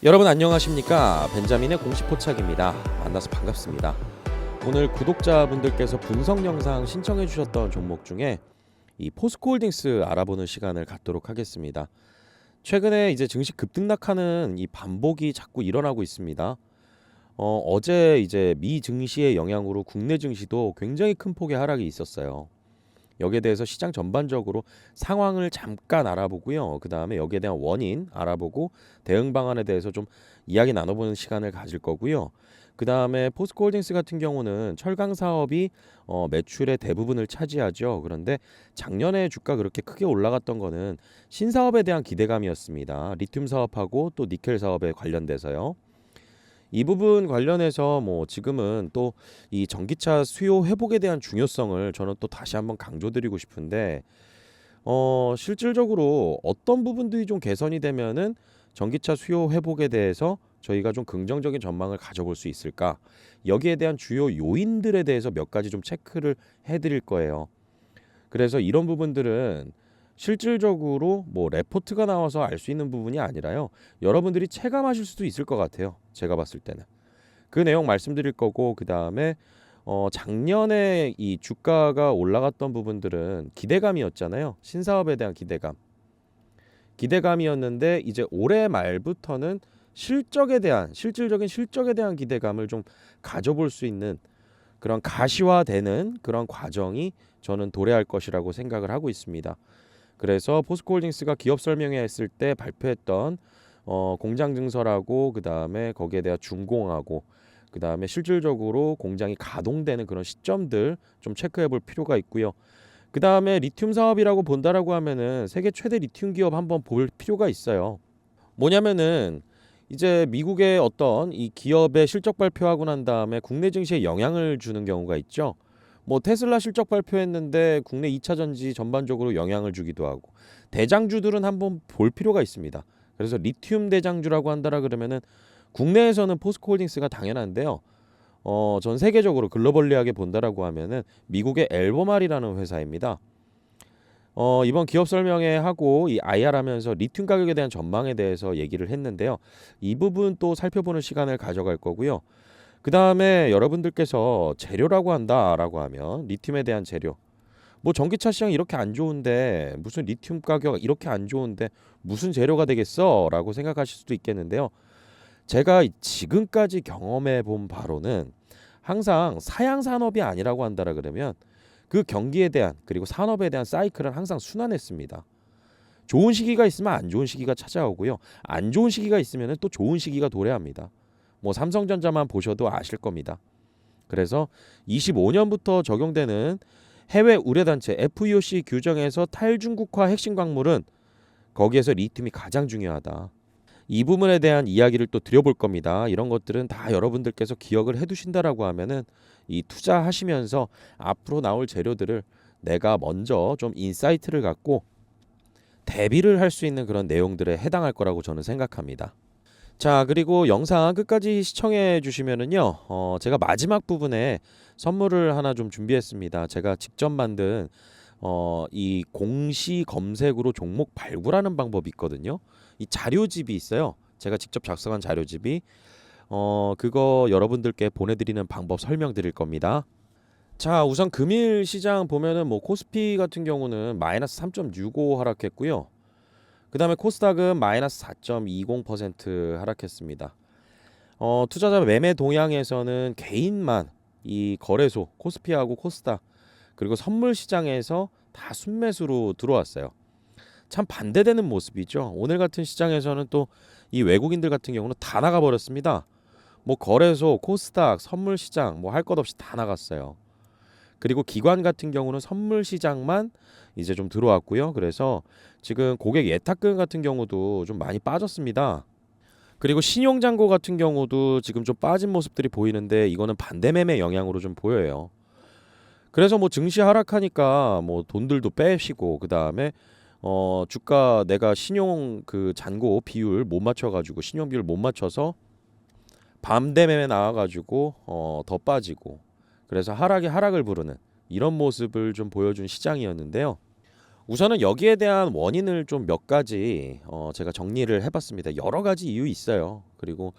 여러분 안녕하십니까? 벤자민의 공식 포착입니다. 만나서 반갑습니다. 오늘 구독자분들께서 분석 영상 신청해 주셨던 종목 중에 이 포스코홀딩스 알아보는 시간을 갖도록 하겠습니다. 최근에 이제 증시 급등락하는 이 반복이 자꾸 일어나고 있습니다. 어제 이제 미 증시의 영향으로 국내 증시도 굉장히 큰 폭의 하락이 있었어요. 여기에 대해서 시장 전반적으로 상황을 잠깐 알아보고요. 그 다음에 여기에 대한 원인 알아보고 대응 방안에 대해서 좀 이야기 나눠보는 시간을 가질 거고요. 그 다음에 포스코홀딩스 같은 경우는 철강 사업이 매출의 대부분을 차지하죠. 그런데 작년에 주가 그렇게 크게 올라갔던 거는 신사업에 대한 기대감이었습니다. 리튬 사업하고 또 니켈 사업에 관련돼서요. 이 부분 관련해서 뭐 지금은 또 이 전기차 수요 회복에 대한 중요성을 저는 또 다시 한번 강조드리고 싶은데 실질적으로 어떤 부분들이 좀 개선이 되면은 전기차 수요 회복에 대해서 저희가 좀 긍정적인 전망을 가져볼 수 있을까? 여기에 대한 주요 요인들에 대해서 몇 가지 좀 체크를 해드릴 거예요. 그래서 이런 부분들은 실질적으로 뭐 레포트가 나와서 알 수 있는 부분이 아니라요. 여러분들이 체감하실 수도 있을 것 같아요. 제가 봤을 때는. 그 내용 말씀드릴 거고 그다음에 작년에 이 주가가 올라갔던 부분들은 기대감이었잖아요. 신사업에 대한 기대감이었는데 이제 올해 말부터는 실질적인 실적에 대한 기대감을 좀 가져볼 수 있는 그런 가시화되는 그런 과정이 저는 도래할 것이라고 생각을 하고 있습니다. 그래서 포스코홀딩스가 기업 설명회 했을 때 발표했던 공장 증설하고 그다음에 거기에 대한 준공하고 그다음에 실질적으로 공장이 가동되는 그런 시점들 좀 체크해 볼 필요가 있고요. 그다음에 리튬 사업이라고 본다라고 하면은 세계 최대 리튬 기업 한번 볼 필요가 있어요. 뭐냐면은 이제 미국의 어떤 이 기업의 실적 발표하고 난 다음에 국내 증시에 영향을 주는 경우가 있죠. 뭐 테슬라 실적 발표했는데 국내 2차 전지 전반적으로 영향을 주기도 하고 대장주들은 한번 볼 필요가 있습니다. 그래서 리튬 대장주라고 한다라 그러면은 국내에서는 포스코홀딩스가 당연한데요. 전 세계적으로 글로벌리하게 본다라고 하면은 미국의 엘보말이라는 회사입니다. 이번 기업 설명회 하고 이 IR 하면서 리튬 가격에 대한 전망에 대해서 얘기를 했는데요. 이 부분 또 살펴보는 시간을 가져갈 거고요. 그 다음에 여러분들께서 재료라고 한다라고 하면 리튬에 대한 재료. 뭐 전기차 시장 이렇게 안 좋은데 무슨 리튬 가격 이렇게 안 좋은데 무슨 재료가 되겠어? 라고 생각하실 수도 있겠는데요. 제가 지금까지 경험해 본 바로는 항상 사양 산업이 아니라고 한다라 그러면 그 경기에 대한 그리고 산업에 대한 사이클은 항상 순환했습니다. 좋은 시기가 있으면 안 좋은 시기가 찾아오고요. 안 좋은 시기가 있으면 또 좋은 시기가 도래합니다. 뭐 삼성전자만 보셔도 아실 겁니다. 그래서 25년부터 적용되는 해외 우려단체 FEOC 규정에서 탈중국화 핵심 광물은 거기에서 리튬이 가장 중요하다. 이 부분에 대한 이야기를 또 드려볼 겁니다. 이런 것들은 다 여러분들께서 기억을 해두신다라고 하면은 이 투자하시면서 앞으로 나올 재료들을 내가 먼저 좀 인사이트를 갖고 대비를 할 수 있는 그런 내용들에 해당할 거라고 저는 생각합니다. 자, 그리고 영상 끝까지 시청해 주시면은요, 제가 마지막 부분에 선물을 하나 좀 준비했습니다. 제가 직접 만든 이 공시 검색으로 종목 발굴하는 방법이 있거든요. 이 자료집이 있어요. 제가 직접 작성한 자료집이 그거 여러분들께 보내드리는 방법 설명드릴 겁니다. 자, 우선 금일 시장 보면은 뭐 코스피 같은 경우는 마이너스 3.65 하락했고요. 그 다음에 코스닥은 마이너스 4.20% 하락했습니다. 투자자 매매 동향에서는 개인만 이 거래소 코스피하고 코스닥 그리고 선물 시장에서 다 순매수로 들어왔어요. 참 반대되는 모습이죠. 오늘 같은 시장에서는 또 이 외국인들 같은 경우는 다 나가 버렸습니다. 뭐 거래소, 코스닥, 선물 시장 뭐 할 것 없이 다 나갔어요. 그리고 기관 같은 경우는 선물 시장만 이제 좀 들어왔고요. 그래서 지금 고객 예탁금 같은 경우도 좀 많이 빠졌습니다. 그리고 신용잔고 같은 경우도 지금 좀 빠진 모습들이 보이는데 이거는 반대 매매 영향으로 좀 보여요. 그래서 뭐 증시 하락하니까 뭐 돈들도 빼시고 그다음에 주가 내가 신용 그 잔고 비율 못 맞춰 가지고 신용 비율 못 맞춰서 반대 매매 나와 가지고 더 빠지고 그래서 하락에 하락을 부르는 이런 모습을 좀 보여준 시장이었는데요. 우선은 여기에 대한 원인을 좀 몇 가지 제가 정리를 해봤습니다. 여러 가지 이유 있어요. 그리고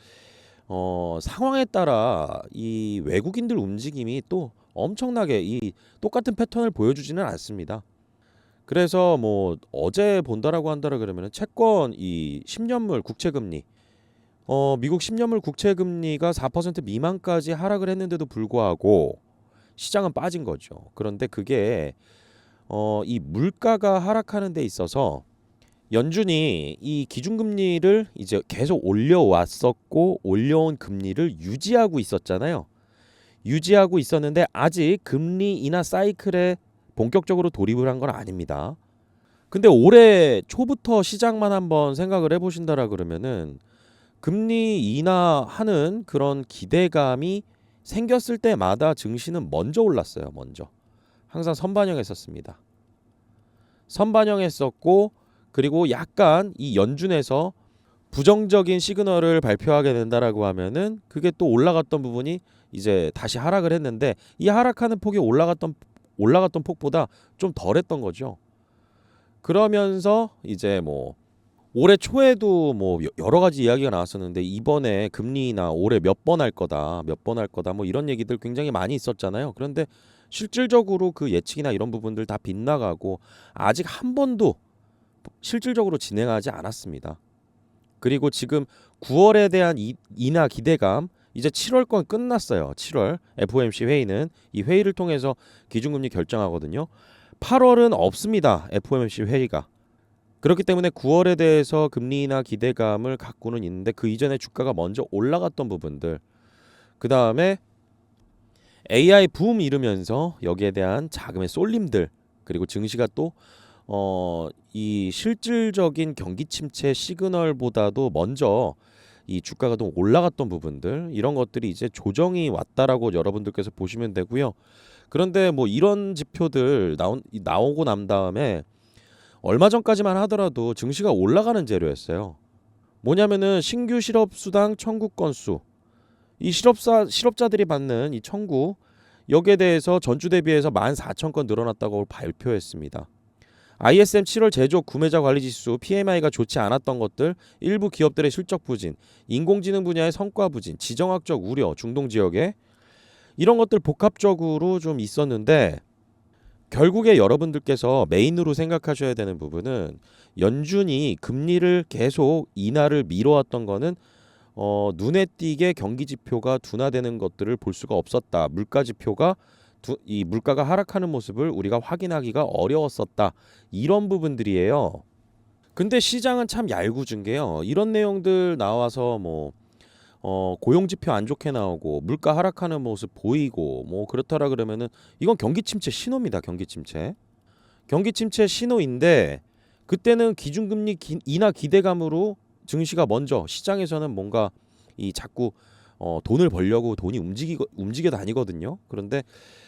상황에 따라 이 외국인들 움직임이 또 엄청나게 이 똑같은 패턴을 보여주지는 않습니다. 그래서 뭐 어제 본다라고 한다라 그러면은 채권 이 10년물 국채금리 미국 10년물 국채금리가 4% 미만까지 하락을 했는데도 불구하고 시장은 빠진 거죠. 그런데 그게 이 물가가 하락하는 데 있어서 연준이 이 기준금리를 이제 계속 올려왔었고 올려온 금리를 유지하고 있었잖아요. 유지하고 있었는데 아직 금리 인하 사이클에 본격적으로 돌입을 한 건 아닙니다. 근데 올해 초부터 시장만 한번 생각을 해보신다라 그러면은 금리 인하하는 그런 기대감이 생겼을 때마다 증시는 먼저 올랐어요. 먼저 항상 선반영했었습니다. 선반영했었고 그리고 약간 이 연준에서 부정적인 시그널을 발표하게 된다라고 하면은 그게 또 올라갔던 부분이 이제 다시 하락을 했는데 이 하락하는 폭이 올라갔던 폭보다 좀 덜했던 거죠. 그러면서 이제 뭐 올해 초에도 뭐 여러 가지 이야기가 나왔었는데 이번에 금리 인하 올해 몇 번 할 거다, 몇 번 할 거다 뭐 이런 얘기들 굉장히 많이 있었잖아요. 그런데 실질적으로 그 예측이나 이런 부분들 다 빗나가고 아직 한 번도 실질적으로 진행하지 않았습니다. 그리고 지금 9월에 대한 인하 기대감 이제 7월 건 끝났어요. 7월 FOMC 회의는 이 회의를 통해서 기준금리 결정하거든요. 8월은 없습니다. FOMC 회의가. 그렇기 때문에 9월에 대해서 금리 인하 기대감을 갖고는 있는데 그 이전에 주가가 먼저 올라갔던 부분들 그 다음에 AI 붐 이르면서 여기에 대한 자금의 쏠림들 그리고 증시가 또 이 실질적인 경기 침체 시그널보다도 먼저 이 주가가 좀 올라갔던 부분들 이런 것들이 이제 조정이 왔다라고 여러분들께서 보시면 되고요. 그런데 뭐 이런 지표들 나오고 난 다음에 얼마 전까지만 하더라도 증시가 올라가는 재료였어요. 뭐냐면은 신규 실업 수당 청구 건수 이 실업자들이 받는 이 청구 여기에 대해서 전주 대비해서 14,000건 늘어났다고 발표했습니다. ISM 7월 제조업 구매자 관리 지수 PMI가 좋지 않았던 것들, 일부 기업들의 실적 부진, 인공지능 분야의 성과 부진, 지정학적 우려, 중동 지역에 이런 것들 복합적으로 좀 있었는데 결국에 여러분들께서 메인으로 생각하셔야 되는 부분은 연준이 금리를 계속 인하를 미뤄왔던 거는 눈에 띄게 경기 지표가 둔화되는 것들을 볼 수가 없었다. 이 물가가 하락하는 모습을 우리가 확인하기가 어려웠었다. 이런 부분들이에요. 근데 시장은 참 얄궂은 게요. 이런 내용들 나와서 뭐 고용 지표 안 좋게 나오고 물가 하락하는 모습 보이고 뭐 그렇더라 그러면은 이건 경기 침체 신호입니다. 경기 침체. 경기 침체 신호인데 그때는 기준금리 인하 기대감으로 증시가 먼저 시장에서는 뭔가 이 자꾸 돈을 벌려고 돈이 움직여 다니거든요. 그런데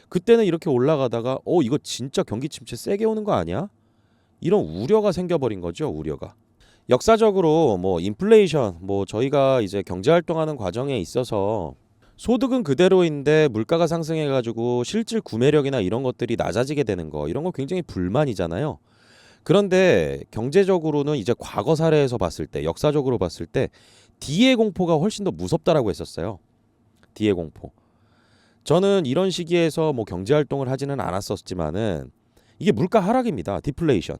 그때는 이렇게 올라가다가 이거 진짜 경기 침체 세게 오는 거 아니야? 이런 우려가 생겨버린 거죠. 우려가. 역사적으로 뭐 인플레이션 뭐 저희가 이제 경제 활동하는 과정에 있어서 소득은 그대로인데 물가가 상승해 가지고 실질 구매력이나 이런 것들이 낮아지게 되는 거 이런 거 굉장히 불만이잖아요. 그런데 경제적으로는 이제 과거 사례에서 봤을 때 역사적으로 봤을 때 D의 공포가 훨씬 더 무섭다라고 했었어요. D의 공포. 저는 이런 시기에서 뭐 경제 활동을 하지는 않았었지만은 이게 물가 하락입니다. 디플레이션.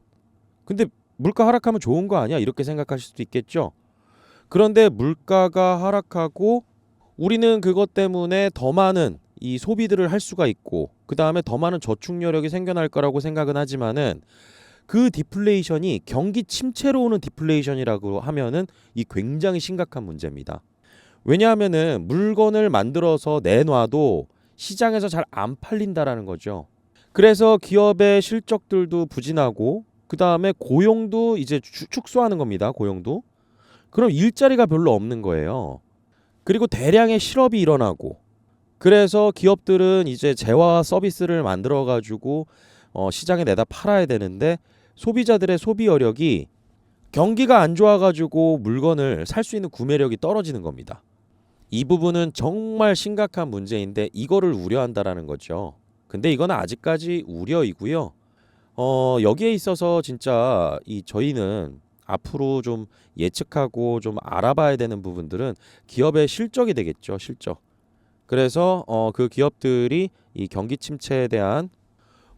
근데 물가 하락하면 좋은 거 아니야? 이렇게 생각하실 수도 있겠죠. 그런데 물가가 하락하고 우리는 그것 때문에 더 많은 이 소비들을 할 수가 있고 그 다음에 더 많은 저축 여력이 생겨날 거라고 생각은 하지만은 그 디플레이션이 경기 침체로 오는 디플레이션이라고 하면은 이 굉장히 심각한 문제입니다. 왜냐하면은 물건을 만들어서 내놔도 시장에서 잘 안 팔린다라는 거죠. 그래서 기업의 실적들도 부진하고 그 다음에 고용도 이제 축소하는 겁니다. 고용도. 그럼 일자리가 별로 없는 거예요. 그리고 대량의 실업이 일어나고 그래서 기업들은 이제 재화 서비스를 만들어 가지고 시장에 내다 팔아야 되는데 소비자들의 소비 여력이 경기가 안 좋아 가지고 물건을 살 수 있는 구매력이 떨어지는 겁니다. 이 부분은 정말 심각한 문제인데 이거를 우려한다라는 거죠. 근데 이건 아직까지 우려이고요. 여기에 있어서 진짜 이 저희는 앞으로 좀 예측하고 좀 알아봐야 되는 부분들은 기업의 실적이 되겠죠, 실적. 그래서 그 기업들이 이 경기 침체에 대한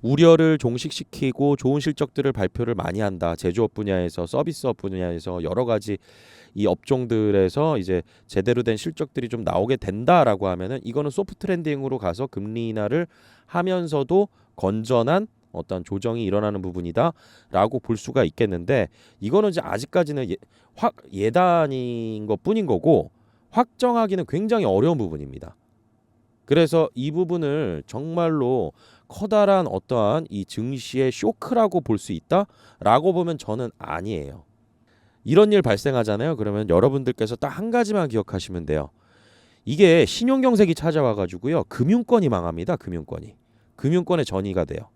우려를 종식시키고 좋은 실적들을 발표를 많이 한다. 제조업 분야에서, 서비스업 분야에서 여러 가지 이 업종들에서 이제 제대로 된 실적들이 좀 나오게 된다라고 하면은 이거는 소프트 랜딩으로 가서 금리 인하를 하면서도 건전한 어떤 조정이 일어나는 부분이다라고 볼 수가 있겠는데, 이거는 이제 아직까지는 예단인 것뿐인 거고 확정하기는 굉장히 어려운 부분입니다. 그래서 이 부분을 정말로 커다란 어떠한 이 증시의 쇼크라고 볼 수 있다라고 보면 저는 아니에요. 이런 일 발생하잖아요. 그러면 여러분들께서 딱 한 가지만 기억하시면 돼요. 이게 신용경색이 찾아와 가지고요, 금융권이 망합니다. 금융권의 전이가 돼요.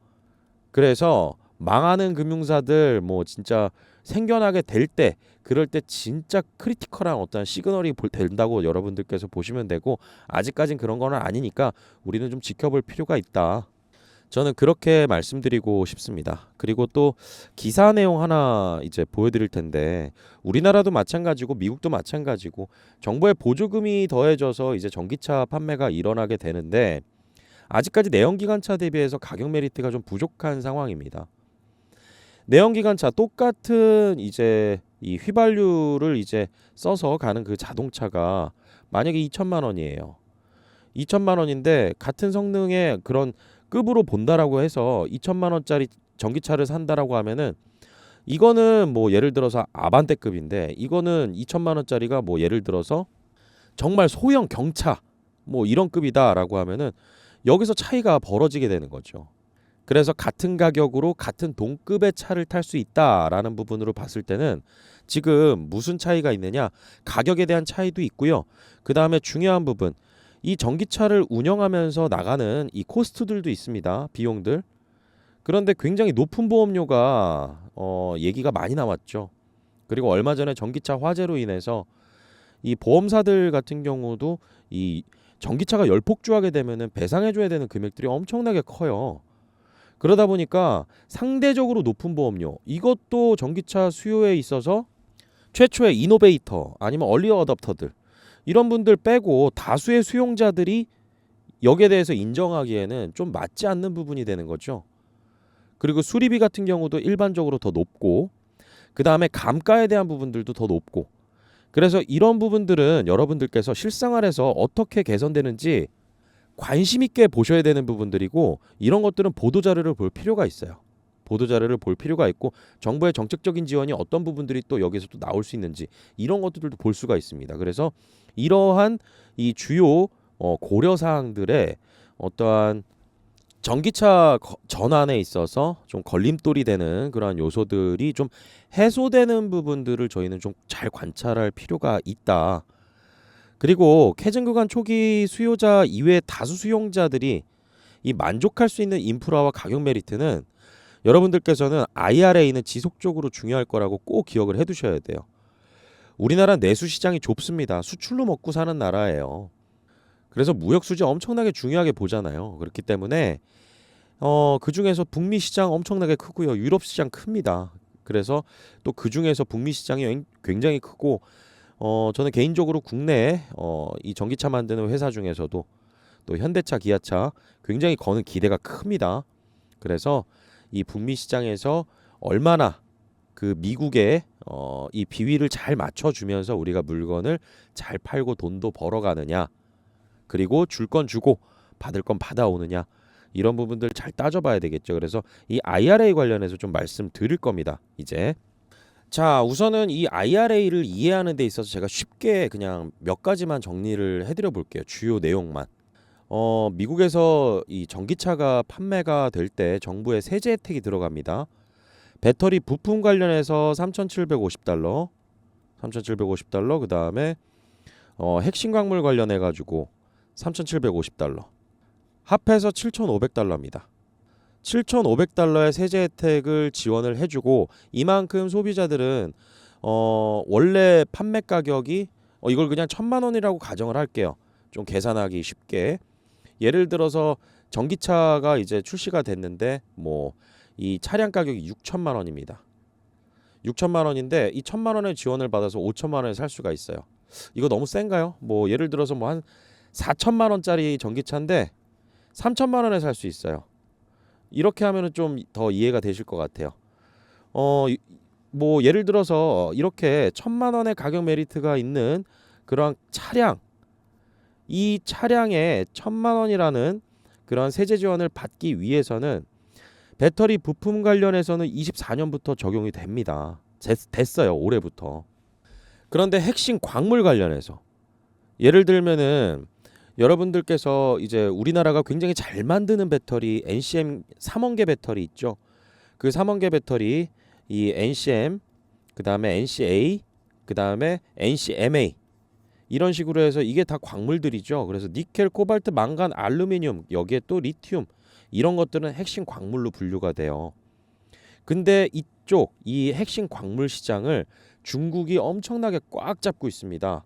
그래서 망하는 금융사들 뭐 진짜 생겨나게 될 때, 그럴 때 진짜 크리티컬한 어떤 시그널이 된다고 여러분들께서 보시면 되고, 아직까진 그런 거는 아니니까 우리는 좀 지켜볼 필요가 있다. 저는 그렇게 말씀드리고 싶습니다. 그리고 또 기사 내용 하나 이제 보여드릴 텐데, 우리나라도 마찬가지고 미국도 마찬가지고 정부의 보조금이 더해져서 이제 전기차 판매가 일어나게 되는데, 아직까지 내연기관차 대비해서 가격 메리트가 좀 부족한 상황입니다. 내연기관차 똑같은 이제 이 휘발유를 이제 써서 가는 그 자동차가 만약에 2천만 원이에요. 2천만 원인데 같은 성능의 그런 급으로 본다라고 해서 2천만 원짜리 전기차를 산다라고 하면은, 이거는 뭐 예를 들어서 아반떼급인데, 이거는 2천만 원짜리가 뭐 예를 들어서 정말 소형 경차 뭐 이런 급이다라고 하면은 여기서 차이가 벌어지게 되는 거죠. 그래서 같은 가격으로 같은 동급의 차를 탈 수 있다라는 부분으로 봤을 때는 지금 무슨 차이가 있느냐? 가격에 대한 차이도 있고요. 그 다음에 중요한 부분, 이 전기차를 운영하면서 나가는 이 코스트들도 있습니다. 비용들. 그런데 굉장히 높은 보험료가 얘기가 많이 나왔죠. 그리고 얼마 전에 전기차 화재로 인해서 이 보험사들 같은 경우도 이 전기차가 열폭주하게 되면은 배상해줘야 되는 금액들이 엄청나게 커요. 그러다 보니까 상대적으로 높은 보험료, 이것도 전기차 수요에 있어서 최초의 이노베이터 아니면 얼리 어댑터들, 이런 분들 빼고 다수의 수용자들이 여기에 대해서 인정하기에는 좀 맞지 않는 부분이 되는 거죠. 그리고 수리비 같은 경우도 일반적으로 더 높고, 그 다음에 감가에 대한 부분들도 더 높고, 그래서 이런 부분들은 여러분들께서 실생활에서 어떻게 개선되는지 관심 있게 보셔야 되는 부분들이고, 이런 것들은 보도자료를 볼 필요가 있어요. 보도자료를 볼 필요가 있고, 정부의 정책적인 지원이 어떤 부분들이 또 여기서 또 나올 수 있는지, 이런 것들도 볼 수가 있습니다. 그래서 이러한 이 주요 고려사항들의 어떠한 전기차 전환에 있어서 좀 걸림돌이 되는 그러한 요소들이 좀 해소되는 부분들을 저희는 좀 잘 관찰할 필요가 있다. 그리고 캐즘 구간 초기 수요자 이외의 다수 수용자들이 이 만족할 수 있는 인프라와 가격 메리트는, 여러분들께서는 IRA는 지속적으로 중요할 거라고 꼭 기억을 해두셔야 돼요. 우리나라 내수 시장이 좁습니다. 수출로 먹고 사는 나라예요. 그래서 무역 수지 엄청나게 중요하게 보잖아요. 그렇기 때문에 그 중에서 북미 시장 엄청나게 크고요. 유럽 시장 큽니다. 그래서 또 그 중에서 북미 시장이 굉장히 크고, 저는 개인적으로 국내에 이 전기차 만드는 회사 중에서도 또 현대차, 기아차 굉장히 거는 기대가 큽니다. 그래서 이 북미 시장에서 얼마나 그 미국의 이 비위를 잘 맞춰주면서 우리가 물건을 잘 팔고 돈도 벌어가느냐, 그리고 줄 건 주고 받을 건 받아오느냐, 이런 부분들 잘 따져봐야 되겠죠. 그래서 이 IRA 관련해서 좀 말씀드릴 겁니다. 이제 자, 우선은 이 IRA를 이해하는 데 있어서 제가 쉽게 그냥 몇 가지만 정리를 해드려 볼게요. 주요 내용만. 미국에서 이 전기차가 판매가 될 때 정부의 세제 혜택이 들어갑니다. 배터리 부품 관련해서 $3,750, 그 다음에 핵심 광물 관련해 가지고 $3,750, 합해서 $7,500입니다. $7,500의 세제 혜택을 지원을 해주고, 이만큼 소비자들은 원래 판매 가격이 이걸 그냥 1,000만 원이라고 가정을 할게요. 좀 계산하기 쉽게. 예를 들어서 전기차가 이제 출시가 됐는데 뭐 이 차량 가격이 6천만 원입니다. 6천만 원인데 이 1천만 원의 지원을 받아서 5천만 원에 살 수가 있어요. 이거 너무 센가요? 뭐 예를 들어서 뭐 한 4천만 원짜리 전기차인데 3천만 원에 살 수 있어요. 이렇게 하면은 좀 더 이해가 되실 것 같아요. 뭐 예를 들어서 이렇게 1천만 원의 가격 메리트가 있는 그런 차량, 이 차량에 1천만 원이라는 그런 세제 지원을 받기 위해서는 배터리 부품 관련해서는 24년부터 적용이 됩니다. 됐어요. 올해부터. 그런데 핵심 광물 관련해서 예를 들면은 여러분들께서 이제 우리나라가 굉장히 잘 만드는 배터리 NCM 3원계 배터리 있죠. 그 3원계 배터리 이 NCM 그다음에 NCA 그다음에 NCMA 이런 식으로 해서 이게 다 광물들이죠. 그래서 니켈, 코발트, 망간, 알루미늄 여기에 또 리튬 이런 것들은 핵심 광물로 분류가 돼요. 근데 이쪽 이 핵심 광물 시장을 중국이 엄청나게 꽉 잡고 있습니다.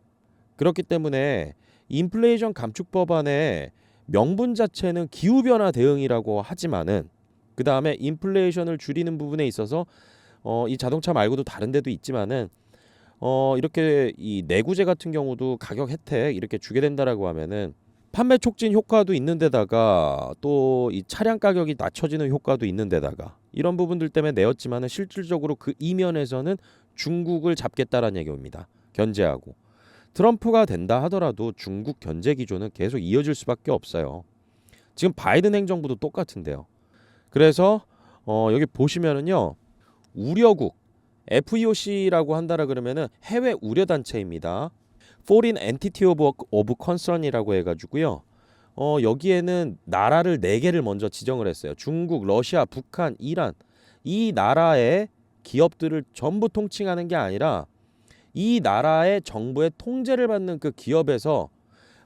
그렇기 때문에 인플레이션 감축 법안의 명분 자체는 기후변화 대응이라고 하지만은 그 다음에 인플레이션을 줄이는 부분에 있어서 이 자동차 말고도 다른 데도 있지만은 이렇게 이 내구재 같은 경우도 가격 혜택 이렇게 주게 된다라고 하면은 판매 촉진 효과도 있는 데다가 또 이 차량 가격이 낮춰지는 효과도 있는 데다가 이런 부분들 때문에 내었지만은 실질적으로 그 이면에서는 중국을 잡겠다라는 얘기입니다. 견제하고 트럼프가 된다 하더라도 중국 견제 기조는 계속 이어질 수밖에 없어요. 지금 바이든 행정부도 똑같은데요. 그래서 여기 보시면은요. 우려국 FEOC라고 한다라 그러면은 해외 우려 단체입니다. Foreign Entity of Concern이라고 해가지고요. 여기에는 나라를 4개를 먼저 지정을 했어요. 중국, 러시아, 북한, 이란 이 나라의 기업들을 전부 통칭하는 게 아니라 이 나라의 정부의 통제를 받는 그 기업에서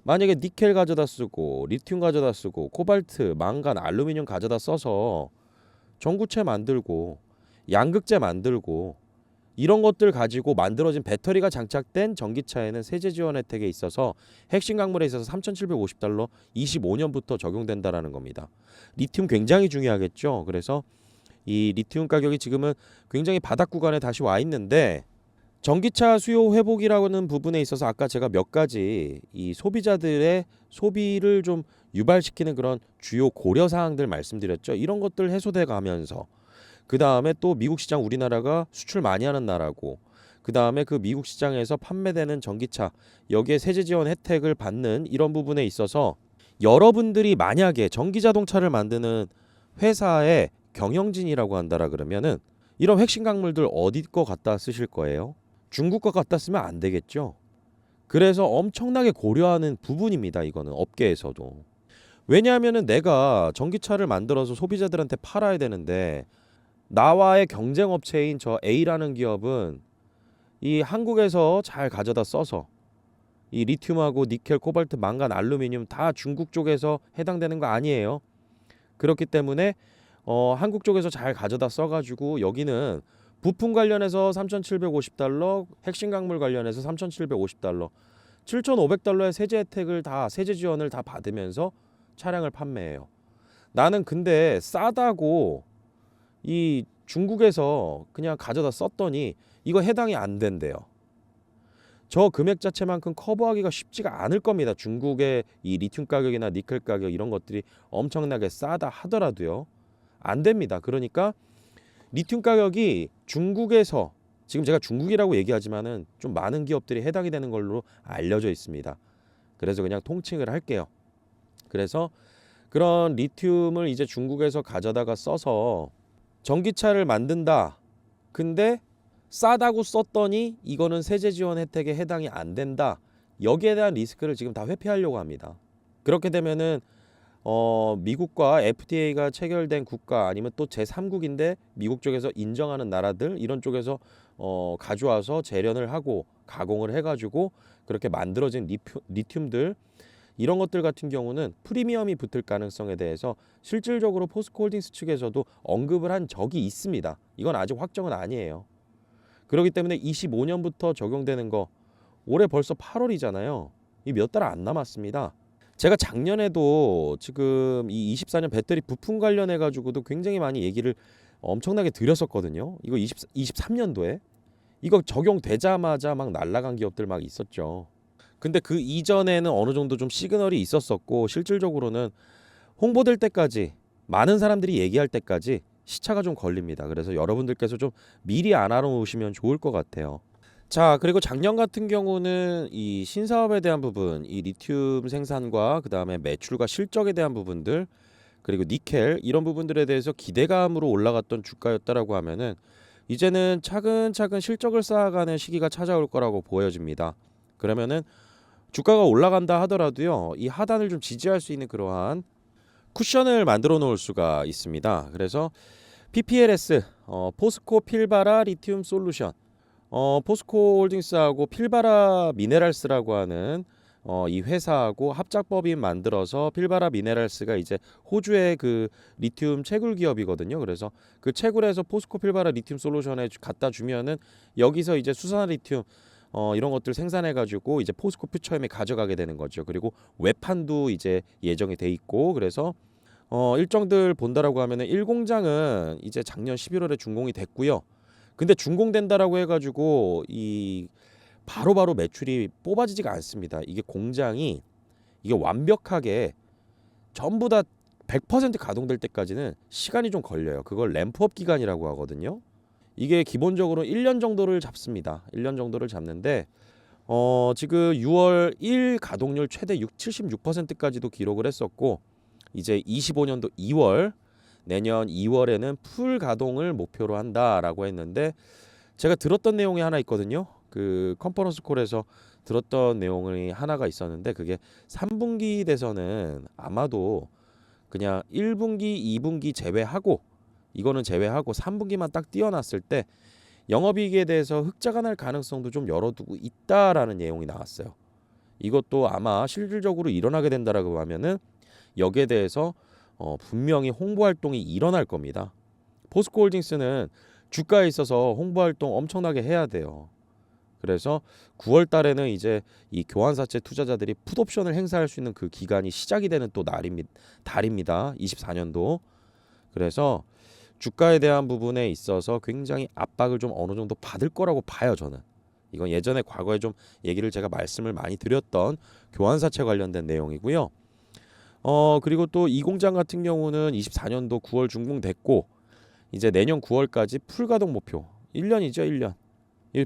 만약에 니켈 가져다 쓰고 리튬 가져다 쓰고 코발트, 망간, 알루미늄 가져다 써서 전구체 만들고 양극재 만들고 이런 것들 가지고 만들어진 배터리가 장착된 전기차에는 세제 지원 혜택에 있어서 핵심 광물에 있어서 3,750달러 25년부터 적용된다라는 겁니다. 리튬 굉장히 중요하겠죠. 그래서 이 리튬 가격이 지금은 굉장히 바닥 구간에 다시 와 있는데 전기차 수요 회복이라는 부분에 있어서 아까 제가 몇 가지 이 소비자들의 소비를 좀 유발시키는 그런 주요 고려 사항들 말씀드렸죠. 이런 것들 해소돼 가면서 그 다음에 또 미국 시장 우리나라가 수출 많이 하는 나라고 그 다음에 그 미국 시장에서 판매되는 전기차 여기에 세제 지원 혜택을 받는 이런 부분에 있어서 여러분들이 만약에 전기자동차를 만드는 회사의 경영진이라고 한다라 그러면은 이런 핵심 광물들 어디 거 갖다 쓰실 거예요? 중국 거 갖다 쓰면 안 되겠죠. 그래서 엄청나게 고려하는 부분입니다. 이거는 업계에서도. 왜냐하면은 내가 전기차를 만들어서 소비자들한테 팔아야 되는데 나와의 경쟁 업체인 저 A라는 기업은 이 한국에서 잘 가져다 써서 이 리튬하고 니켈, 코발트, 망간, 알루미늄 다 중국 쪽에서 해당되는 거 아니에요. 그렇기 때문에 한국 쪽에서 잘 가져다 써가지고 여기는 부품 관련해서 3,750달러, 핵심 광물 관련해서 3,750달러, 7,500달러의 세제 혜택을 다 세제 지원을 다 받으면서 차량을 판매해요. 나는 근데 싸다고 이 중국에서 그냥 가져다 썼더니 이거 해당이 안 된대요. 저 금액 자체만큼 커버하기가 쉽지가 않을 겁니다. 중국의 이 리튬 가격이나 니켈 가격 이런 것들이 엄청나게 싸다 하더라도요. 안 됩니다. 그러니까 리튬 가격이 중국에서 지금 제가 중국이라고 얘기하지만은 좀 많은 기업들이 해당이 되는 걸로 알려져 있습니다. 그래서 그냥 통칭을 할게요. 그래서 그런 리튬을 이제 중국에서 가져다가 써서 전기차를 만든다. 근데 싸다고 썼더니 이거는 세제 지원 혜택에 해당이 안 된다. 여기에 대한 리스크를 지금 다 회피하려고 합니다. 그렇게 되면은 미국과 FTA가 체결된 국가 아니면 또 제3국인데 미국 쪽에서 인정하는 나라들 이런 쪽에서 가져와서 재련을 하고 가공을 해가지고 그렇게 만들어진 리튬들 이런 것들 같은 경우는 프리미엄이 붙을 가능성에 대해서 실질적으로 포스코홀딩스 측에서도 언급을 한 적이 있습니다. 이건 아직 확정은 아니에요. 그렇기 때문에 25년부터 적용되는 거 올해 벌써 8월이잖아요. 이 몇 달 안 남았습니다. 제가 작년에도 지금 이 24년 배터리 부품 관련해 가지고도 굉장히 많이 얘기를 엄청나게 들였었거든요. 이거 23년도에 이거 적용되자마자 막 날라간 기업들 막 있었죠. 근데 그 이전에는 어느 정도 좀 시그널이 있었었고 실질적으로는 홍보될 때까지 많은 사람들이 얘기할 때까지 시차가 좀 걸립니다. 그래서 여러분들께서 좀 미리 알아놓으시면 좋을 것 같아요. 자, 그리고 작년 같은 경우는 이 신사업에 대한 부분, 이 리튬 생산과 그다음에 매출과 실적에 대한 부분들, 그리고 니켈 이런 부분들에 대해서 기대감으로 올라갔던 주가였다라고 하면은 이제는 차근차근 실적을 쌓아가는 시기가 찾아올 거라고 보여집니다. 그러면은 주가가 올라간다 하더라도요, 이 하단을 좀 지지할 수 있는 그러한 쿠션을 만들어 놓을 수가 있습니다. 그래서 PPLS, 포스코 필바라 리튬 솔루션, 포스코 홀딩스하고 필바라 미네랄스라고 하는 이 회사하고 합작법인 만들어서 필바라 미네랄스가 이제 호주의 그 리튬 채굴 기업이거든요. 그래서 그 채굴에서 포스코 필바라 리튬 솔루션에 갖다 주면은 여기서 이제 수산 리튬 이런 것들 생산해 가지고 이제 포스코 퓨처엠에 가져가게 되는 거죠. 그리고 외판도 이제 예정이 돼 있고 그래서 일정들 본다라고 하면은 1공장은 이제 작년 11월에 준공이 됐고요. 근데 준공된다라고 해가지고 이 바로바로 매출이 뽑아지지가 않습니다. 이게 공장이 이게 완벽하게 전부 다 100% 가동될 때까지는 시간이 좀 걸려요. 그걸 램프업 기간이라고 하거든요. 이게 기본적으로 1년 정도를 잡습니다. 1년 정도를 잡는데 지금 6월 1 가동률 최대 76%까지도 기록을 했었고 이제 25년도 2월 내년 2월에는 풀 가동을 목표로 한다라고 했는데 제가 들었던 내용이 하나 있거든요. 그 컨퍼런스 콜에서 들었던 내용이 하나가 있었는데 그게 3분기 돼서는 아마도 그냥 1분기, 2분기 제외하고 이거는 제외하고 3분기만 딱 띄워놨을 때 영업이익에 대해서 흑자가 날 가능성도 좀 열어두고 있다라는 내용이 나왔어요. 이것도 아마 실질적으로 일어나게 된다라고 하면은 여기에 대해서 분명히 홍보 활동이 일어날 겁니다. 포스코 홀딩스는 주가에 있어서 홍보 활동 엄청나게 해야 돼요. 그래서 9월 달에는 이제 이 교환사채 투자자들이 풋옵션을 행사할 수 있는 그 기간이 시작이 되는 또 달입니다. 24년도. 그래서 주가에 대한 부분에 있어서 굉장히 압박을 좀 어느 정도 받을 거라고 봐요, 저는. 이건 예전에 과거에 좀 얘기를 제가 말씀을 많이 드렸던 교환사채 관련된 내용이고요. 그리고 또 이 공장 같은 경우는 24년도 9월 준공됐고 이제 내년 9월까지 풀가동 목표 1년이죠, 1년.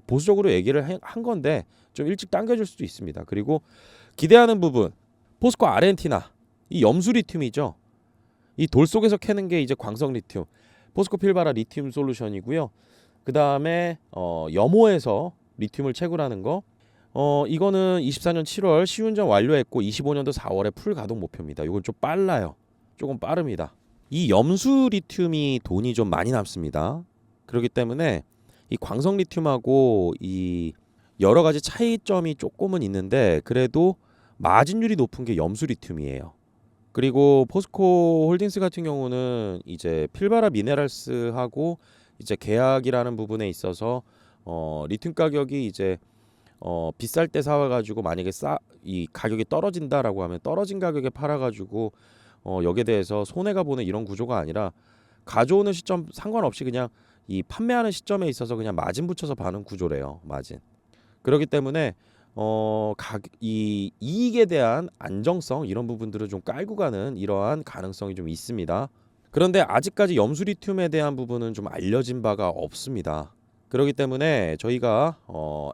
보수적으로 얘기를 한 건데 좀 일찍 당겨줄 수도 있습니다. 그리고 기대하는 부분 포스코 아르헨티나 이 염수 리튬이죠. 이 돌 속에서 캐는 게 이제 광석 리튬 포스코 필바라 리튬 솔루션이고요. 그 다음에 염호에서 리튬을 채굴하는 거 이거는 24년 7월 시운전 완료했고 25년도 4월에 풀 가동 목표입니다. 이건 좀 빨라요. 조금 빠릅니다. 이 염수 리튬이 돈이 좀 많이 남습니다. 그렇기 때문에 이 광석 리튬하고 이 여러 가지 차이점이 조금은 있는데 그래도 마진율이 높은 게 염수 리튬이에요. 그리고 포스코 홀딩스 같은 경우는 이제 필바라 미네랄스하고 이제 계약이라는 부분에 있어서 리튬 가격이 이제 비쌀 때 사와가지고 만약에 이 가격이 떨어진다라고 하면 떨어진 가격에 팔아가지고 여기에 대해서 손해가 보는 이런 구조가 아니라 가져오는 시점 상관없이 그냥 이 판매하는 시점에 있어서 그냥 마진 붙여서 파는 구조래요. 마진. 그렇기 때문에 이 이익에 대한 안정성 이런 부분들을 좀 깔고 가는 이러한 가능성이 좀 있습니다. 그런데 아직까지 염수 리튬에 대한 부분은 좀 알려진 바가 없습니다. 그렇기 때문에 저희가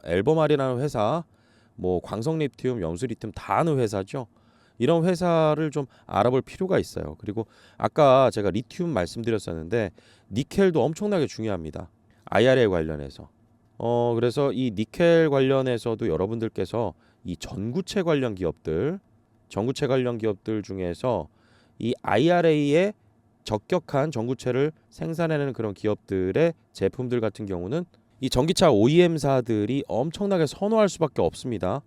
앨범알이라는 회사, 뭐 광석 리튬, 염수 리튬 다 아는 회사죠. 이런 회사를 좀 알아볼 필요가 있어요. 그리고 아까 제가 리튬 말씀드렸었는데 니켈도 엄청나게 중요합니다. IRA 관련해서. 그래서 이 니켈 관련해서도 여러분들께서 이 전구체 관련 기업들 중에서 이 IRA에 적격한 전구체를 생산해내는 그런 기업들의 제품들 같은 경우는 이 전기차 OEM사들이 엄청나게 선호할 수밖에 없습니다.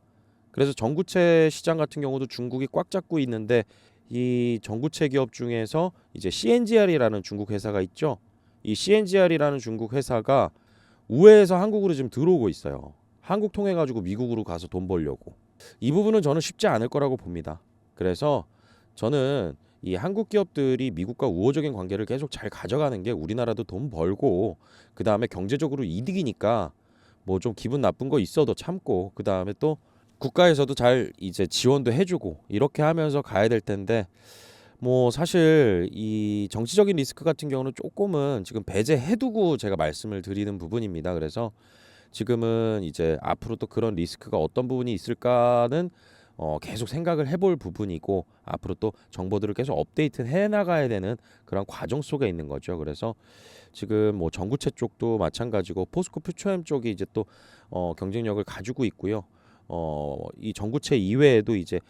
그래서 전구체 시장 같은 경우도 중국이 꽉 잡고 있는데 이 전구체 기업 중에서 이제 CNGR이라는 중국 회사가 있죠. 이 CNGR이라는 중국 회사가 우회해서 한국으로 지금 들어오고 있어요. 한국 통해 가지고 미국으로 가서 돈 벌려고. 이 부분은 저는 쉽지 않을 거라고 봅니다. 그래서 저는 이 한국 기업들이 미국과 우호적인 관계를 계속 잘 가져가는 게 우리나라도 돈 벌고 그 다음에 경제적으로 이득이니까 뭐 좀 기분 나쁜 거 있어도 참고 그 다음에 또 국가에서도 잘 이제 지원도 해주고 이렇게 하면서 가야 될 텐데 뭐 사실 이 정치적인 리스크 같은 경우는 조금은 지금 배제해두고 제가 말씀을 드리는 부분입니다. 그래서 지금은 이제 앞으로 또 그런 리스크가 어떤 부분이 있을까는 계속 생각을 해볼 부분이고 앞으로 또 정보들을 계속 업데이트 해 나가야 되는 그런 과정 속에 있는 거죠. 그래서 지금 뭐 전구체 쪽도 마찬가지고 포스코 퓨처엠 쪽이 이제 또 경쟁력을 가지고 있고요. 이 전구체 이외에도 이제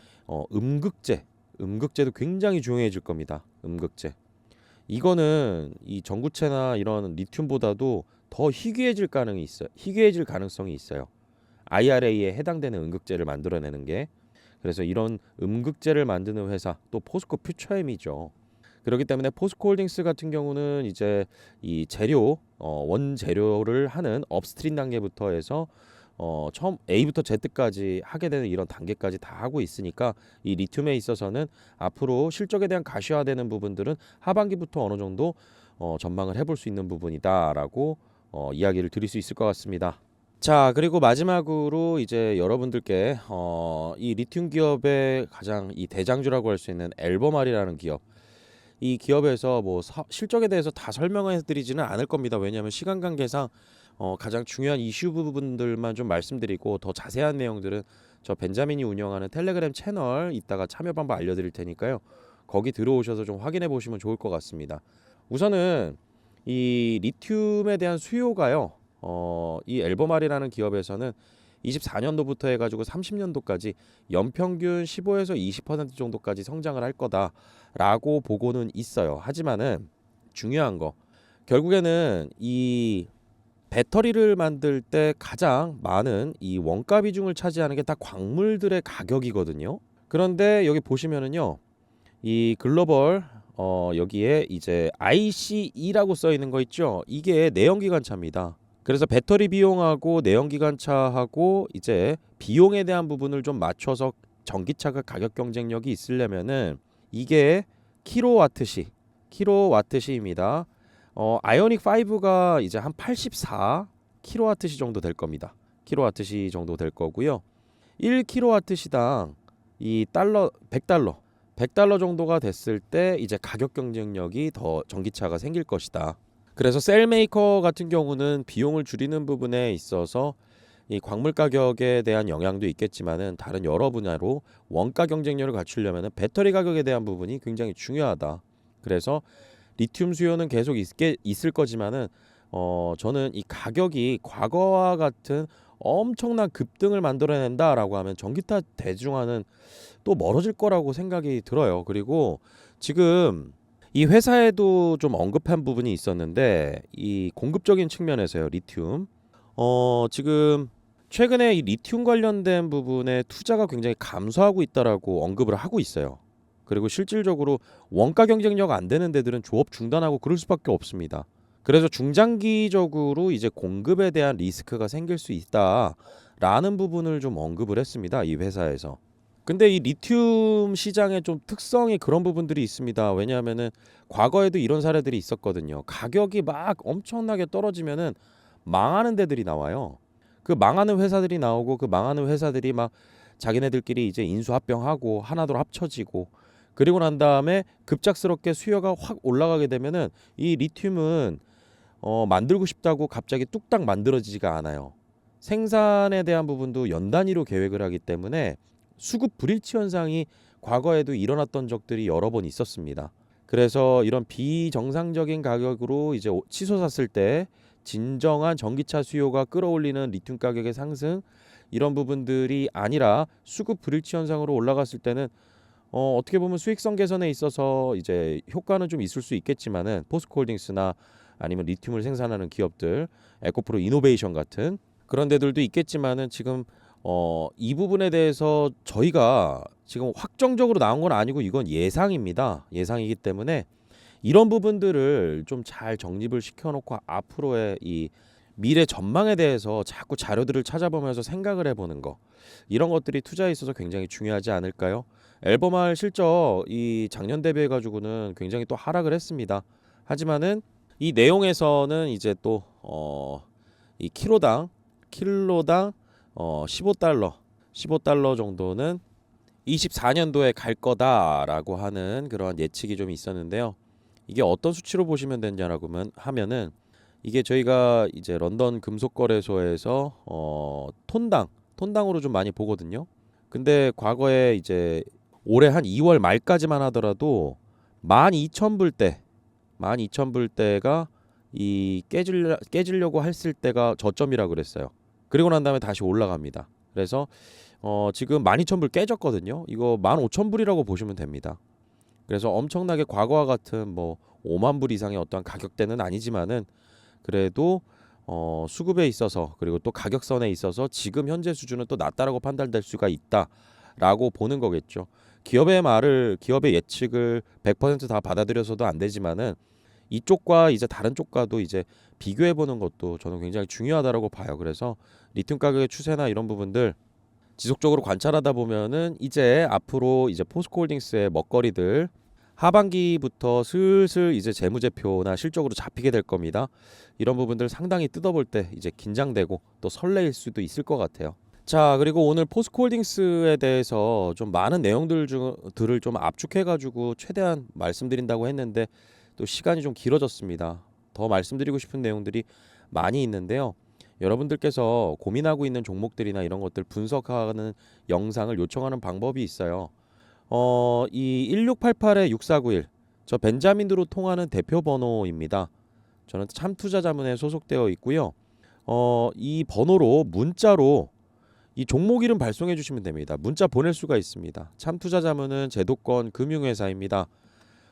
음극재도 굉장히 중요해질 겁니다. 음극재. 이거는 이 전구체나 이런 리튬보다도 더 희귀해질 가능성이 있어요. IRA에 해당되는 음극재를 만들어내는 게. 그래서 이런 음극재를 만드는 회사 또 포스코 퓨처엠이죠. 그렇기 때문에 포스코홀딩스 같은 경우는 이제 이 원재료를 하는 업스트림 단계부터 해서 처음 A부터 Z까지 하게 되는 이런 단계까지 다 하고 있으니까 이 리튬에 있어서는 앞으로 실적에 대한 가시화되는 부분들은 하반기부터 어느 정도 전망을 해볼 수 있는 부분이다라고 이야기를 드릴 수 있을 것 같습니다. 자, 그리고 마지막으로 이제 여러분들께 이 리튬 기업의 가장 이 대장주라고 할 수 있는 앨범알이라는 기업. 이 기업에서 뭐 실적에 대해서 다 설명해 드리지는 않을 겁니다. 왜냐하면 시간 관계상 가장 중요한 이슈 부분들만 좀 말씀드리고 더 자세한 내용들은 저 벤자민이 운영하는 텔레그램 채널 이따가 참여 방법 알려드릴 테니까요. 거기 들어오셔서 좀 확인해 보시면 좋을 것 같습니다. 우선은 이 리튬에 대한 수요가요. 이 앨범알이라는 기업에서는 24년도부터 해가지고 30년도까지 연평균 15에서 20% 정도까지 성장을 할 거다라고 보고는 있어요. 하지만은 중요한 거 결국에는 이 배터리를 만들 때 가장 많은 이 원가 비중을 차지하는 게 다 광물들의 가격이거든요. 그런데 여기 보시면은요, 이 글로벌 여기에 이제 ICE라고 써 있는 거 있죠. 이게 내연기관차입니다. 그래서 배터리 비용하고 내연기관차하고 이제 비용에 대한 부분을 좀 맞춰서 전기차가 가격 경쟁력이 있으려면은 이게 킬로와트시입니다. 아이오닉 5가 이제 한 84 킬로와트시 정도 될 겁니다. 킬로와트시 정도 될 거고요. 1 킬로와트시당 이 달러 100달러 정도가 됐을 때 이제 가격 경쟁력이 더 전기차가 생길 것이다. 그래서 셀 메이커 같은 경우는 비용을 줄이는 부분에 있어서 이 광물 가격에 대한 영향도 있겠지만은 다른 여러 분야로 원가 경쟁력을 갖추려면은 배터리 가격에 대한 부분이 굉장히 중요하다. 그래서 리튬 수요는 계속 있을 거지만은 저는 이 가격이 과거와 같은 엄청난 급등을 만들어낸다라고 하면 전기차 대중화는 또 멀어질 거라고 생각이 들어요. 그리고 지금 이 회사에도 좀 언급한 부분이 있었는데 이 공급적인 측면에서요. 리튬 지금 최근에 이 리튬 관련된 부분에 투자가 굉장히 감소하고 있다라고 언급을 하고 있어요. 그리고 실질적으로 원가 경쟁력 안 되는 데들은 조업 중단하고 그럴 수밖에 없습니다. 그래서 중장기적으로 이제 공급에 대한 리스크가 생길 수 있다라는 부분을 좀 언급을 했습니다. 이 회사에서. 근데 이 리튬 시장의 좀 특성이 그런 부분들이 있습니다. 왜냐하면은 과거에도 이런 사례들이 있었거든요. 가격이 막 엄청나게 떨어지면은 망하는 데들이 나와요. 그 망하는 회사들이 나오고 그 망하는 회사들이 막 자기네들끼리 이제 인수합병하고 하나로 합쳐지고 그리고 난 다음에 급작스럽게 수요가 확 올라가게 되면은 이 리튬은 만들고 싶다고 갑자기 뚝딱 만들어지지가 않아요. 생산에 대한 부분도 연 단위로 계획을 하기 때문에 수급 불일치 현상이 과거에도 일어났던 적들이 여러 번 있었습니다. 그래서 이런 비정상적인 가격으로 이제 치솟았을 때 진정한 전기차 수요가 끌어올리는 리튬 가격의 상승 이런 부분들이 아니라 수급 불일치 현상으로 올라갔을 때는 어떻게 보면 수익성 개선에 있어서 이제 효과는 좀 있을 수 있겠지만은 포스코홀딩스나 아니면 리튬을 생산하는 기업들, 에코프로 이노베이션 같은 그런 데들도 있겠지만은 지금 이 부분에 대해서 저희가 지금 확정적으로 나온 건 아니고 이건 예상입니다. 예상이기 때문에 이런 부분들을 좀 잘 정립을 시켜놓고 앞으로의 이 미래 전망에 대해서 자꾸 자료들을 찾아보면서 생각을 해보는 거 이런 것들이 투자에 있어서 굉장히 중요하지 않을까요? 앨범할 실적 이 작년 대비해 가지고는 굉장히 또 하락을 했습니다. 하지만은 이 내용에서는 이제 또 이 킬로당 15달러 정도는 24년도에 갈 거다라고 하는 그런 예측이 좀 있었는데요. 이게 어떤 수치로 보시면 되냐라고 하면은 이게 저희가 이제 런던 금속거래소에서 톤당으로 좀 많이 보거든요. 근데 과거에 이제 올해 한 2월 말까지만 하더라도 12,000불대가 이 깨지려고 했을 때가 저점이라 그랬어요. 그리고 난 다음에 다시 올라갑니다. 그래서 지금 12,000불 깨졌거든요. 이거 15,000불이라고 보시면 됩니다. 그래서 엄청나게 과거와 같은 뭐 5만 불 이상의 어떠한 가격대는 아니지만은 그래도 수급에 있어서 그리고 또 가격선에 있어서 지금 현재 수준은 또 낮다라고 판단될 수가 있다라고 보는 거겠죠. 기업의 예측을 100%다 받아들여서도 안 되지만은 이쪽과 이제 다른 쪽과도 이제 비교해 보는 것도 저는 굉장히 중요하다라고 봐요. 그래서 리튬 가격의 추세나 이런 부분들 지속적으로 관찰하다 보면은 이제 앞으로 이제 포스코홀딩스의 먹거리들 하반기부터 슬슬 이제 재무제표나 실적으로 잡히게 될 겁니다. 이런 부분들 상당히 뜯어볼 때 이제 긴장되고 또 설레일 수도 있을 것 같아요. 자, 그리고 오늘 포스코홀딩스에 대해서 좀 많은 내용들을 좀 압축해가지고 최대한 말씀드린다고 했는데 또 시간이 좀 길어졌습니다. 더 말씀드리고 싶은 내용들이 많이 있는데요. 여러분들께서 고민하고 있는 종목들이나 이런 것들 분석하는 영상을 요청하는 방법이 있어요. 이 1688-6491 저 벤자민으로 통하는 대표 번호입니다. 저는 참투자자문에 소속되어 있고요. 이 번호로 문자로 이 종목 이름 발송해 주시면 됩니다. 문자 보낼 수가 있습니다. 참투자자문은 제도권 금융회사입니다.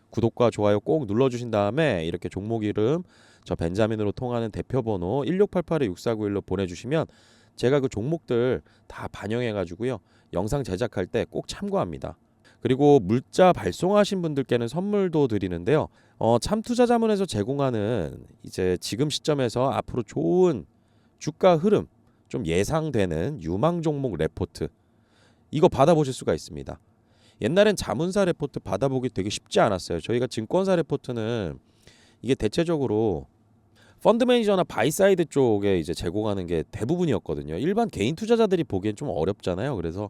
구독과 좋아요 꼭 눌러주신 다음에 이렇게 종목 이름 저 벤자민으로 통하는 대표 번호 1688-6491로 보내주시면 제가 그 종목들 다 반영해 가지고요 영상 제작할 때 꼭 참고합니다. 그리고 문자 발송하신 분들께는 선물도 드리는데요. 참투자자문에서 제공하는 이제 지금 시점에서 앞으로 좋은 주가 흐름 좀 예상되는 유망 종목 레포트 이거 받아보실 수가 있습니다. 옛날엔 자문사 레포트 받아보기 되게 쉽지 않았어요. 저희가 증권사 레포트는 이게 대체적으로 펀드 매니저나 바이사이드 쪽에 이제 제공하는 게 대부분이었거든요. 일반 개인 투자자들이 보기엔 좀 어렵잖아요. 그래서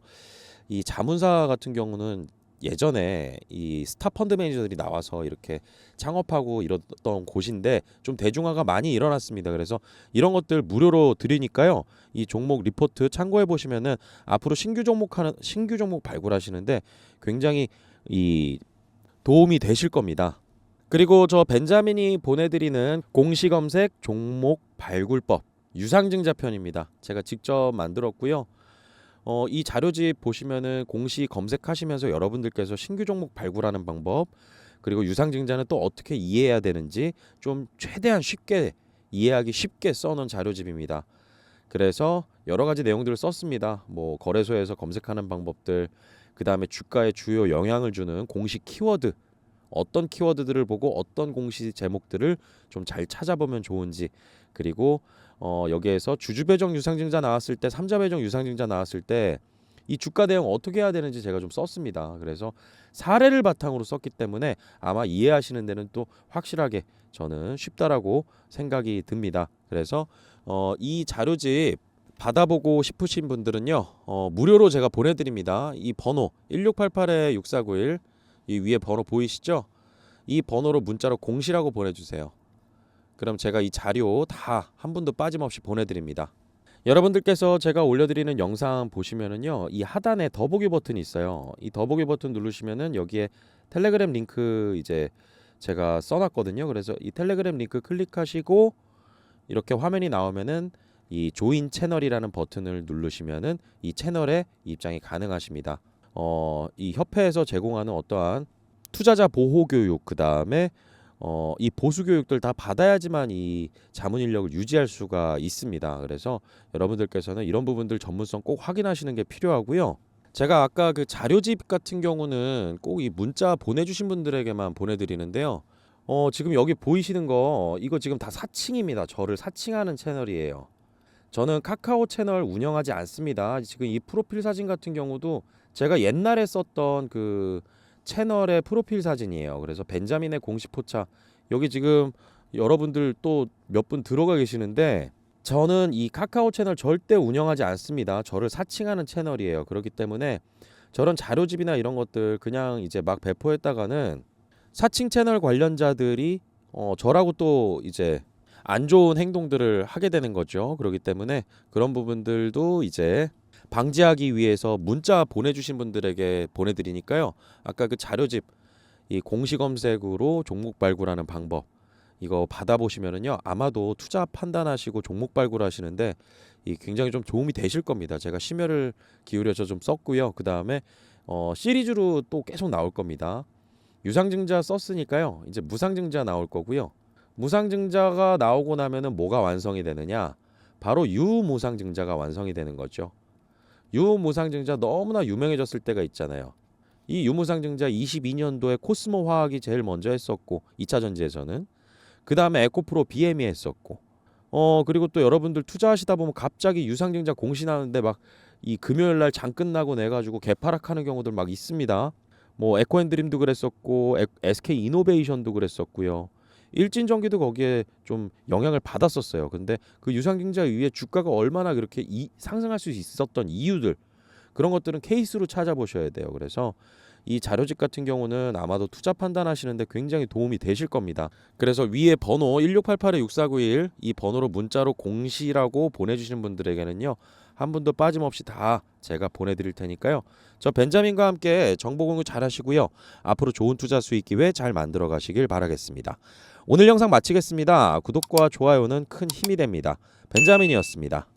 이 자문사 같은 경우는 예전에 이 스타 펀드 매니저들이 나와서 이렇게 창업하고 이랬던 곳인데 좀 대중화가 많이 일어났습니다. 그래서 이런 것들 무료로 드리니까요. 이 종목 리포트 참고해 보시면은 앞으로 신규 종목 발굴하시는데 굉장히 이 도움이 되실 겁니다. 그리고 저 벤자민이 보내드리는 공시검색 종목 발굴법 유상증자 편입니다. 제가 직접 만들었고요. 이 자료집 보시면은 공시 검색하시면서 여러분들께서 신규 종목 발굴하는 방법 그리고 유상증자는 또 어떻게 이해해야 되는지 좀 최대한 쉽게 이해하기 쉽게 써놓은 자료집입니다. 그래서 여러 가지 내용들을 썼습니다. 뭐 거래소에서 검색하는 방법들, 그 다음에 주가에 주요 영향을 주는 공시 키워드, 어떤 키워드들을 보고 어떤 공시 제목들을 좀 잘 찾아보면 좋은지, 그리고 여기에서 주주 배정 유상증자 나왔을 때, 삼자 배정 유상증자 나왔을 때 이 주가 대응 어떻게 해야 되는지 제가 좀 썼습니다. 그래서 사례를 바탕으로 썼기 때문에 아마 이해하시는 데는 또 확실하게 저는 쉽다라고 생각이 듭니다. 그래서 이 자료집 받아보고 싶으신 분들은요 무료로 제가 보내드립니다. 이 번호 1688-6491 이 위에 번호 보이시죠? 이 번호로 문자로 공시라고 보내주세요. 그럼 제가 이 자료 다 한 분도 빠짐없이 보내드립니다. 여러분들께서 제가 올려드리는 영상 보시면은요 이 하단에 더보기 버튼이 있어요. 이 더보기 버튼 누르시면은 여기에 텔레그램 링크 이제 제가 써놨거든요. 그래서 이 텔레그램 링크 클릭하시고 이렇게 화면이 나오면은 이 조인 채널이라는 버튼을 누르시면은 이 채널에 입장이 가능하십니다. 이 협회에서 제공하는 어떠한 투자자 보호 교육, 그 다음에 이 보수 교육들 다 받아야지만 이 자문 인력을 유지할 수가 있습니다. 그래서 여러분들께서는 이런 부분들 전문성 꼭 확인하시는 게 필요하고요. 제가 아까 그 자료집 같은 경우는 꼭 이 문자 보내주신 분들에게만 보내드리는데요. 지금 여기 보이시는 거 이거 지금 다 사칭입니다. 저를 사칭하는 채널이에요. 저는 카카오 채널 운영하지 않습니다. 지금 이 프로필 사진 같은 경우도 제가 옛날에 썼던 그 채널의 프로필 사진이에요. 그래서 벤자민의 공식 포차 여기 지금 여러분들 또 몇 분 들어가 계시는데 저는 이 카카오 채널 절대 운영하지 않습니다. 저를 사칭하는 채널이에요. 그렇기 때문에 저런 자료집이나 이런 것들 그냥 이제 막 배포했다가는 사칭 채널 관련자들이 저라고 또 이제 안 좋은 행동들을 하게 되는 거죠. 그렇기 때문에 그런 부분들도 이제 방지하기 위해서 문자 보내주신 분들에게 보내드리니까요. 아까 그 자료집 이 공시 검색으로 종목 발굴하는 방법 이거 받아보시면은요 아마도 투자 판단하시고 종목 발굴하시는데 이 굉장히 좀 도움이 되실 겁니다. 제가 심혈을 기울여서 좀 썼고요. 그 다음에 시리즈로 또 계속 나올 겁니다. 유상증자 썼으니까요. 이제 무상증자 나올 거고요. 무상증자가 나오고 나면은 뭐가 완성이 되느냐? 바로 유무상증자가 완성이 되는 거죠. 유무상증자 너무나 유명해졌을 때가 있잖아요. 이 유무상증자 22년도에 코스모 화학이 제일 먼저 했었고 2차 전지에서는 그 다음에 에코프로 BM이 했었고 그리고 또 여러분들 투자하시다 보면 갑자기 유상증자 공시나는데 막 이 금요일 날 장 끝나고 내 가지고 개파락하는 경우들 막 있습니다. 뭐 에코앤드림도 그랬었고 SK 이노베이션도 그랬었고요. 일진전기도 거기에 좀 영향을 받았었어요. 근데 그 유상증자 위에 주가가 얼마나 그렇게 상승할 수 있었던 이유들 그런 것들은 케이스로 찾아보셔야 돼요. 그래서 이 자료집 같은 경우는 아마도 투자 판단하시는데 굉장히 도움이 되실 겁니다. 그래서 위에 번호 1688-6491 이 번호로 문자로 공시라고 보내주시는 분들에게는요. 한 분도 빠짐없이 다 제가 보내드릴 테니까요. 저 벤자민과 함께 정보 공유 잘 하시고요. 앞으로 좋은 투자 수익 기회 잘 만들어 가시길 바라겠습니다. 오늘 영상 마치겠습니다. 구독과 좋아요는 큰 힘이 됩니다. 벤자민이었습니다.